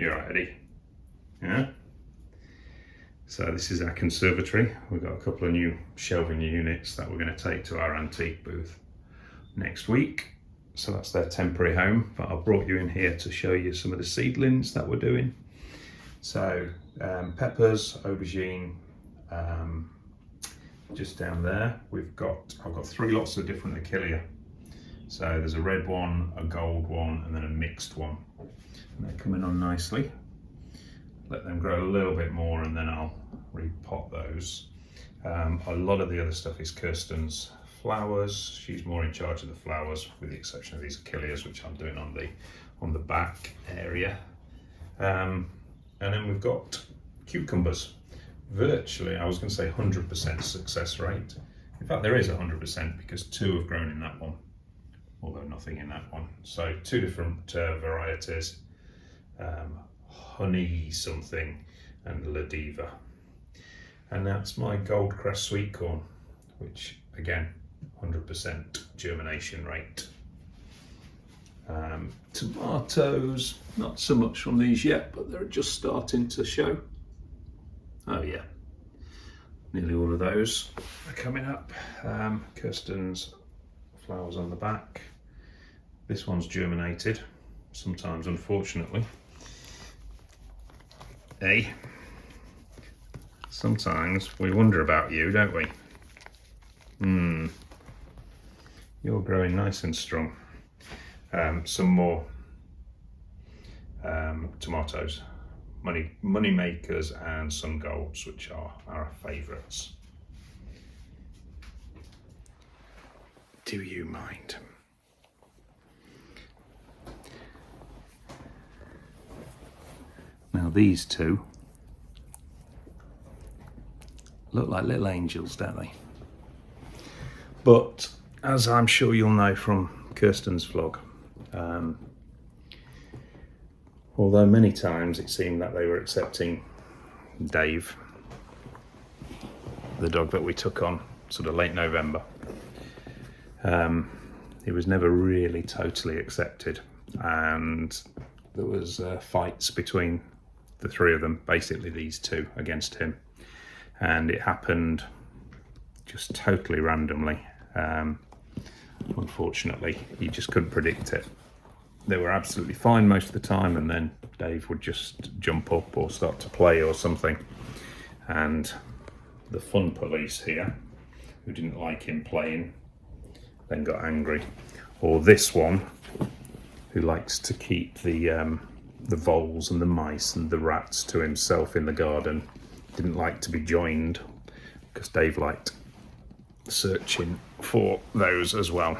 You alright, Eddie? Yeah? So this is our conservatory. We've got a couple of new shelving units that we're going to take to our antique booth next week. So that's their temporary home, but I brought you in here to show you some of the seedlings that we're doing. So peppers, aubergine, just down there I've got 3 lots of different achillea. So there's a red one, a gold one, and then a mixed one. And they're coming on nicely. Let them grow a little bit more and then I'll repot those. A lot of the other stuff is Kirsten's flowers. She's more in charge of the flowers, with the exception of these achilleas, which I'm doing on the back area. And then we've got cucumbers. Virtually, I was going to say 100% success rate. In fact, there is 100% because 2 have grown in that one, although nothing in that one. So 2 different varieties, honey something and Ladiva. And that's my Goldcrest sweet corn, which again, 100% germination rate. Tomatoes, not so much from these yet, but they're just starting to show. Oh yeah, nearly all of those are coming up. Kirsten's flowers on the back. This one's germinated, sometimes unfortunately. Sometimes we wonder about you, don't we? You're growing nice and strong. Some more tomatoes, money makers and sun golds, which are our favourites. Do you mind? Now these 2 look like little angels, don't they? But as I'm sure you'll know from Kirsten's vlog, although many times it seemed that they were accepting Dave, the dog that we took on sort of late November, he was never really totally accepted, and there was fights between the 3 of them, basically these 2 against him, and it happened just totally randomly. Unfortunately, you just couldn't predict it. They were absolutely fine most of the time, and then Dave would just jump up or start to play or something, and the fun police here, who didn't like him playing, then got angry. Or this one, who likes to keep the voles and the mice and the rats to himself in the garden, didn't like to be joined, because Dave liked searching for those as well.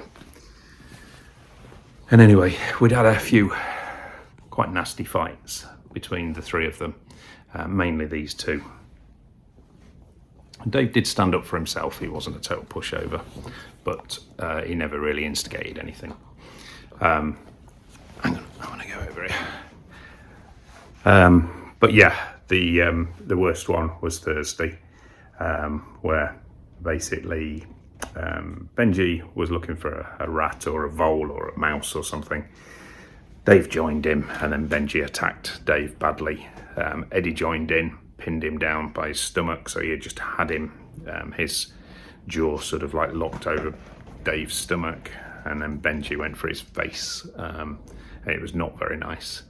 And anyway, we'd had a few quite nasty fights between the 3 of them, mainly these 2. Dave did stand up for himself. He wasn't a total pushover, but he never really instigated anything. Hang on, I want to go over here. But yeah, the worst one was Thursday, where basically Benji was looking for a rat or a vole or a mouse or something. Dave joined him, and then Benji attacked Dave badly. Eddie joined in, pinned him down by his stomach, so he had just had him, his jaw sort of like locked over Dave's stomach, and then Benji went for his face. It was not very nice.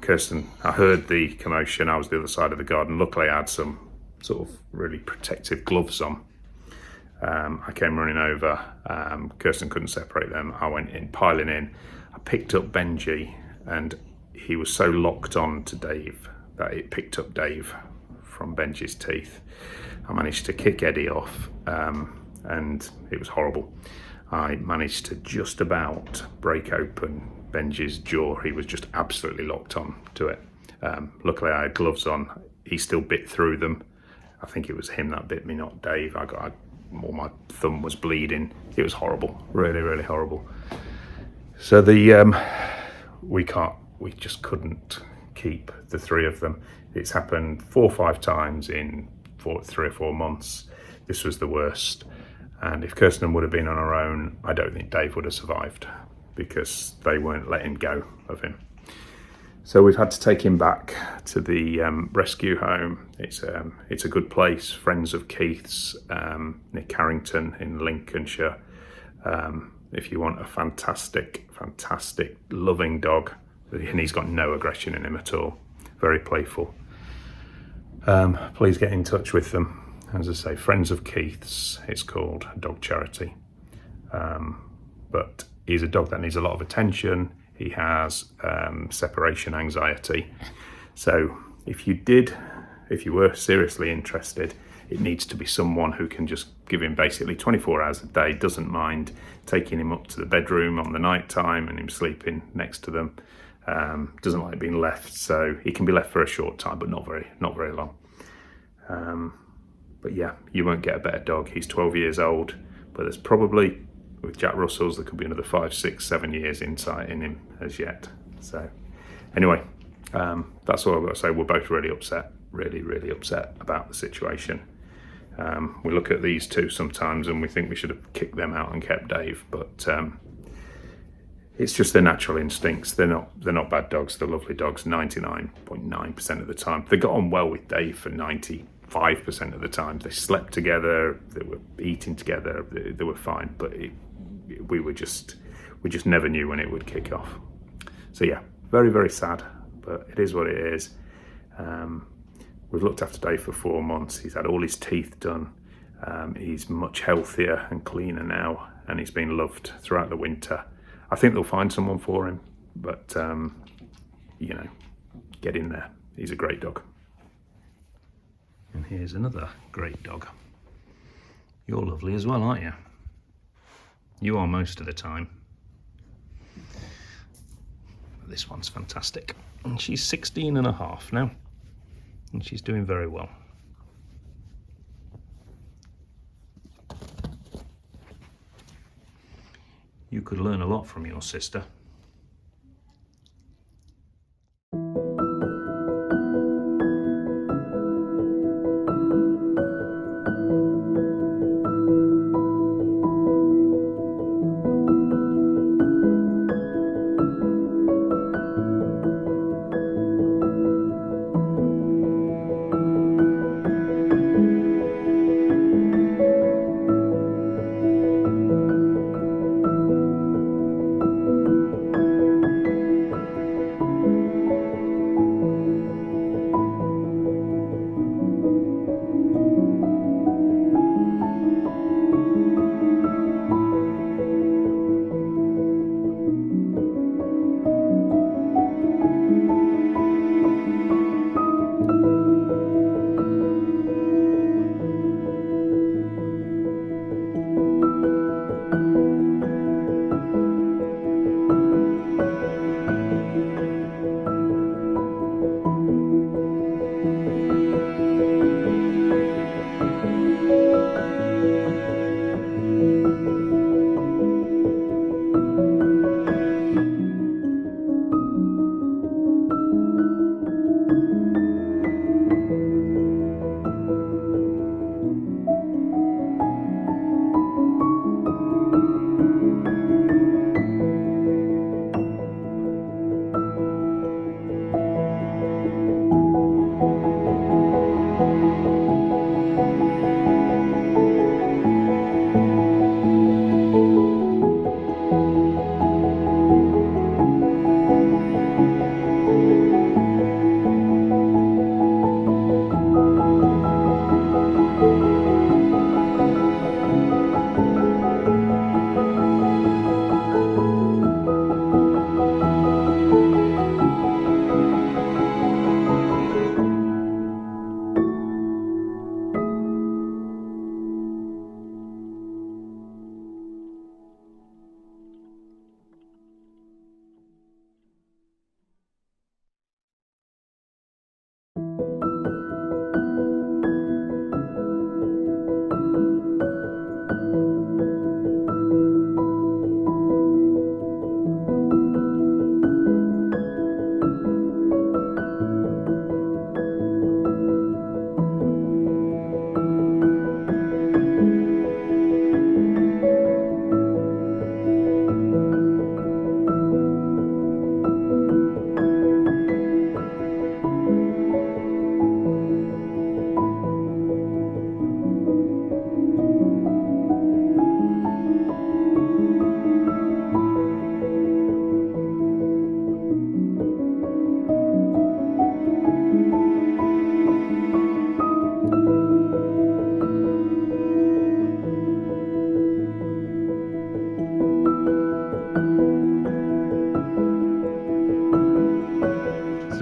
Kirsten, I heard the commotion. I was the other side of the garden. Luckily I had some sort of really protective gloves on. I came running over. Kirsten couldn't separate them. I went in, piling in. I picked up Benji, and he was so locked on to Dave that it picked up Dave from Benji's teeth. I managed to kick Eddie off, and it was horrible. I managed to just about break open Benji's jaw. He was just absolutely locked on to it. Luckily I had gloves on. He still bit through them. I think it was him that bit me, not Dave. My thumb was bleeding. It was horrible, really, really horrible. So we just couldn't keep the 3 of them. It's happened 4 or 5 times in 3 or 4 months. This was the worst. And if Kirsten would have been on her own, I don't think Dave would have survived, because they weren't letting go of him. So we've had to take him back to the rescue home. It's a good place, Friends of Keith's, near Carrington in Lincolnshire. If you want a fantastic, loving dog, and he's got no aggression in him at all, very playful, please get in touch with them. As I say, Friends of Keith's, it's called, a dog charity. But he's a dog that needs a lot of attention. He has separation anxiety. So if you were seriously interested, it needs to be someone who can just give him basically 24 hours a day, doesn't mind taking him up to the bedroom on the night time and him sleeping next to them. Doesn't like being left, so he can be left for a short time, but not very long. But yeah, you won't get a better dog. He's 12 years old, but there's probably, with Jack Russells, there could be another 5, 6, 7 years insight in him as yet. So anyway, that's all I've got to say. We're both really upset, really upset about the situation. We look at these two sometimes and we think we should have kicked them out and kept Dave, but it's just their natural instincts. They're not bad dogs. They're lovely dogs 99.9% of the time. They got on well with Dave for 95% of the time. They slept together, they were eating together, they were fine, but we just never knew when it would kick off. So yeah, very sad, but it is what it is. We've looked after Dave for 4 months. He's had all his teeth done. He's much healthier and cleaner now, and he's been loved throughout the winter. I think they'll find someone for him, but you know, get in there. He's a great dog. And here's another great dog. You're lovely as well, aren't you? You are most of the time. This one's fantastic. And she's 16 and a half now. And she's doing very well. You could learn a lot from your sister.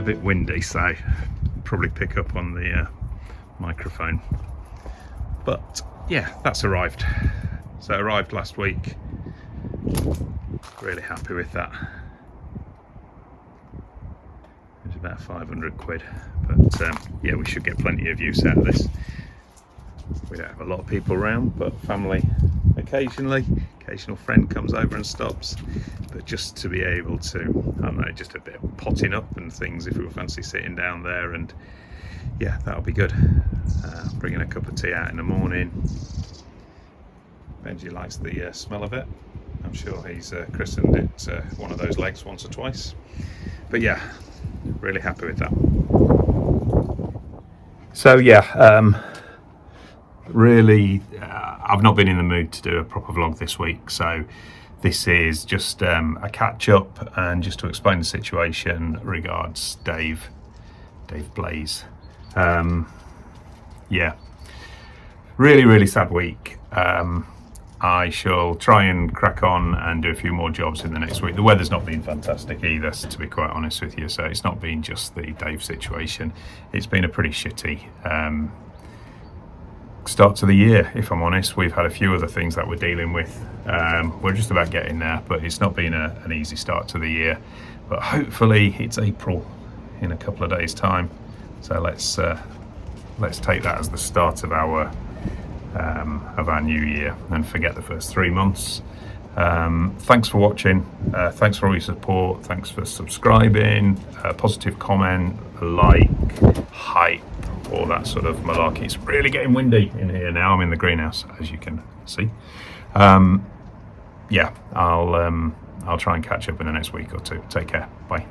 a bit windy, so probably pick up on the microphone. But yeah, that's arrived. So it arrived last week. Really happy with that. It was about 500 quid, but yeah, we should get plenty of use out of this. We don't have a lot of people around, but family occasionally. Occasional friend comes over and stops, but just to be able to, I don't know, just a bit of potting up and things if we fancy sitting down there, and yeah, that'll be good. Bringing a cup of tea out in the morning. Benji likes the smell of it. I'm sure he's christened it one of those legs once or twice. But yeah, really happy with that. So yeah, really, I've not been in the mood to do a proper vlog this week, so this is just a catch up and just to explain the situation regards Dave Blaze. Yeah, really sad week. I shall try and crack on and do a few more jobs in the next week. The weather's not been fantastic either, to be quite honest with you, so it's not been just the Dave situation. It's been a pretty shitty start to the year, if I'm honest. We've had a few other things that we're dealing with. We're just about getting there, but it's not been an easy start to the year. But hopefully it's April in a couple of days' time, so let's take that as the start of our new year and forget the first 3 months. Thanks for watching. Thanks for all your support. Thanks for subscribing. Positive comment, like, hype, all that sort of malarkey. It's really getting windy in here now. I'm in the greenhouse, as you can see. Yeah, I'll try and catch up in the next week or two. Take care. Bye.